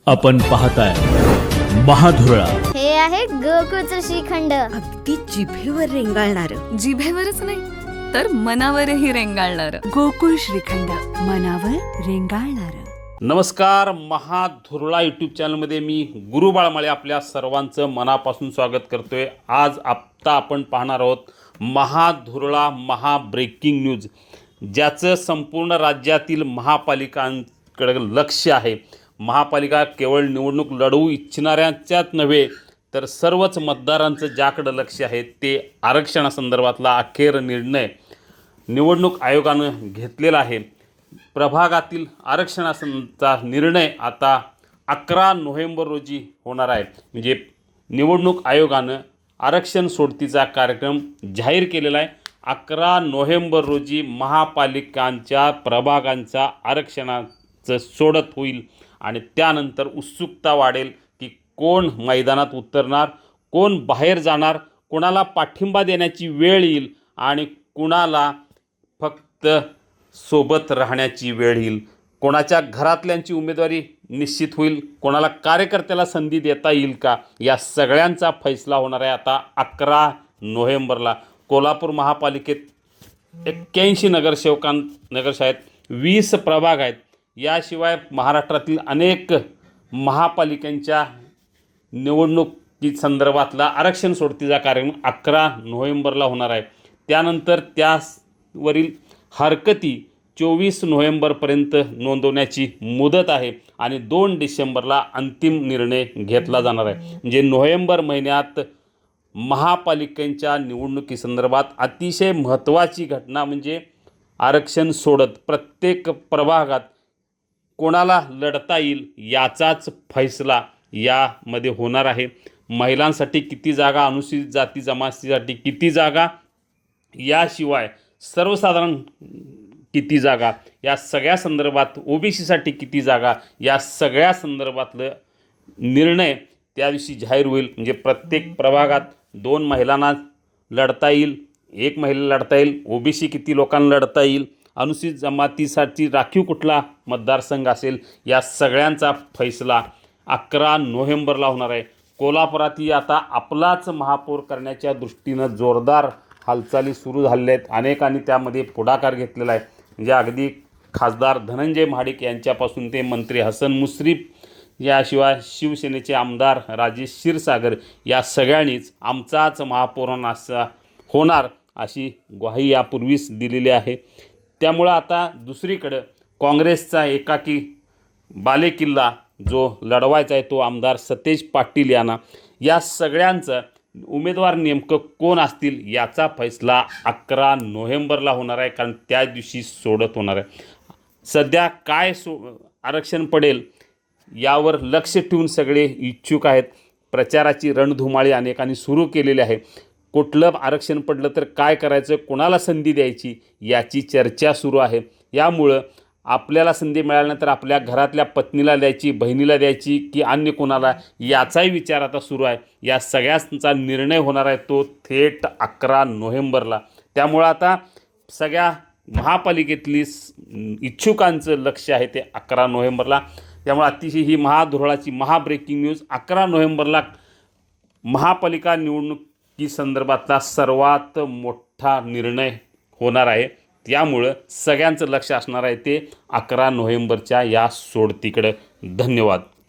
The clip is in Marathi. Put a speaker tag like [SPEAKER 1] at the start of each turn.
[SPEAKER 1] आपण पाहताय महाधुरळा.
[SPEAKER 2] हे आहे गोकुळचं श्रीखंड.
[SPEAKER 3] अगदी जिभेवर रेंगाळणार.
[SPEAKER 4] जिभेवरच नाही तर मनावरही रेंगाळणार.
[SPEAKER 3] गोकुळ श्रीखंड, मनावर रेंगाळणार.
[SPEAKER 5] नमस्कार. महाधुरळा यूट्यूब चॅनलमध्ये मी गुरु बाळमाळे आपल्या सर्वांचं मनापासून स्वागत करतोय. आज आपण पाहणार आहोत महाधुरळा ब्रेकिंग न्यूज, ज्याचं संपूर्ण राज्यातील महापालिकांकडे लक्ष आहे. महापालिका केवळ निवडणूक लढवू इच्छिणाऱ्यांच्याच नव्हे तर सर्वच मतदारांचं ज्याकडं लक्ष आहे ते आरक्षणासंदर्भातला अखेर निर्णय निवडणूक आयोगानं घेतलेला आहे. प्रभागातील आरक्षणाचा निर्णय आता 11 नोव्हेंबर रोजी होणार आहे. म्हणजे निवडणूक आयोगानं आरक्षण सोडतीचा कार्यक्रम जाहीर केलेला आहे. 11 नोव्हेंबर रोजी महापालिकांच्या प्रभागांच्या आरक्षणाचं सोडत होईल आणि त्यानंतर उत्सुकता वाढेल की कोण मैदानात उतरणार, कोण बाहेर जाणार, कोणाला पाठिंबा देण्याची वेळ येईल आणि कुणाला फक्त सोबत राहण्याची वेळ येईल. कोणाच्या घरातल्यांची उमेदवारी निश्चित होईल, कोणाला कार्यकर्त्याला संधी देता येईल का, या सगळ्यांचा फैसला होणार आहे आता 11 नोव्हेंबरला. कोल्हापूर महापालिकेत 81 नगरसेवा आहेत, 20 प्रभाग आहेत. याशिवाय महाराष्ट्रातील अनेक महापालिकांच्या निवडणुकी संदर्भातला आरक्षण सोडतीचा कार्यक्रम 11 नोव्हेंबरला होणार आहे. त्यानंतर त्यावरील हरकती 24 नोव्हेंबरपर्यंत नोंदवण्याची मुदत आहे आणि 2 डिसेंबरला अंतिम निर्णय घेतला जाणार आहे. म्हणजे नोव्हेंबर महिन्यात महापालिकांच्या निवडणुकीसंदर्भात अतिशय महत्त्वाची घटना म्हणजे आरक्षण सोडत प्रत्येक प्रभागात कोणाला लढता येईल याचाच फैसला यामध्ये होणार आहे. महिलांसाठी किती जागा, अनुसूचित जाती जमातीसाठी किती जागा, याशिवाय सर्वसाधारण किती जागा, या सगळ्या संदर्भात ओबीसीसाठी किती जागा, या सगळ्या संदर्भातलं निर्णय त्या दिवशी जाहीर होईल. म्हणजे प्रत्येक प्रभागात 2 महिलांना लढता येईल, 1 महिला लढता येईल, ओबीसी किती लोकांना लढता येईल, अनुसूचित जमातीसाठी राखीव कुठला मतदारसंघ असेल, या सगळ्यांचा फैसला 11 नोव्हेंबरला होणार आहे. कोल्हापुरातही आता आपलाच महापौर करण्याच्या दृष्टीनं जोरदार हालचाली सुरू झालेल्या आहेत. अनेकांनी त्यामध्ये पुढाकार घेतलेला आहे. म्हणजे अगदी खासदार धनंजय महाडिक यांच्यापासून ते मंत्री हसन मुश्रीफ, याशिवाय शिवसेनेचे आमदार राजेश क्षीरसागर, या सगळ्यांनीच आमचाच महापौर असा होणार अशी ग्वाही यापूर्वीच दिलेली आहे. त्यामुळं आता दुसरीकडं काँग्रेसचा एकाकी बालेकिल्ला जो लढवायचा आहे तो आमदार सतेज पाटील यांना, या सगळ्यांचं उमेदवार नेमकं कोण असतील याचा फैसला 11 नोव्हेंबरला होणार आहे, कारण त्या दिवशी सोडत होणार आहे. सध्या काय आरक्षण पडेल यावर लक्ष ठेवून सगळे इच्छुक आहेत. प्रचाराची रणधुमाळी अनेकांनी सुरू केलेली आहे. कुठलं आरक्षण पडलं तर काय करायचं, कोणाला संधी द्यायची याची चर्चा सुरू आहे. यामुळं आपल्याला संधी मिळाल्यानंतर आपल्या घरातल्या पत्नीला द्यायची, बहिणीला द्यायची की अन्य कोणाला, याचाही विचार आता सुरू आहे. या सगळ्यांचा निर्णय होणार आहे तो थेट 11 नोव्हेंबरला. त्यामुळं आता सगळ्या महापालिकेतली इच्छुकांचं लक्ष आहे ते 11 नोव्हेंबरला. त्यामुळे अतिशय ही महाधुरळाची ब्रेकिंग न्यूज. 11 नोव्हेंबरला महापालिका निवडणुकी संदर्भातला सर्वात मोठा निर्णय होणार आहे. त्यामुळं सगळ्यांचं लक्ष असणार आहे ते 11 नोव्हेंबरच्या या सोडतीकडं. धन्यवाद.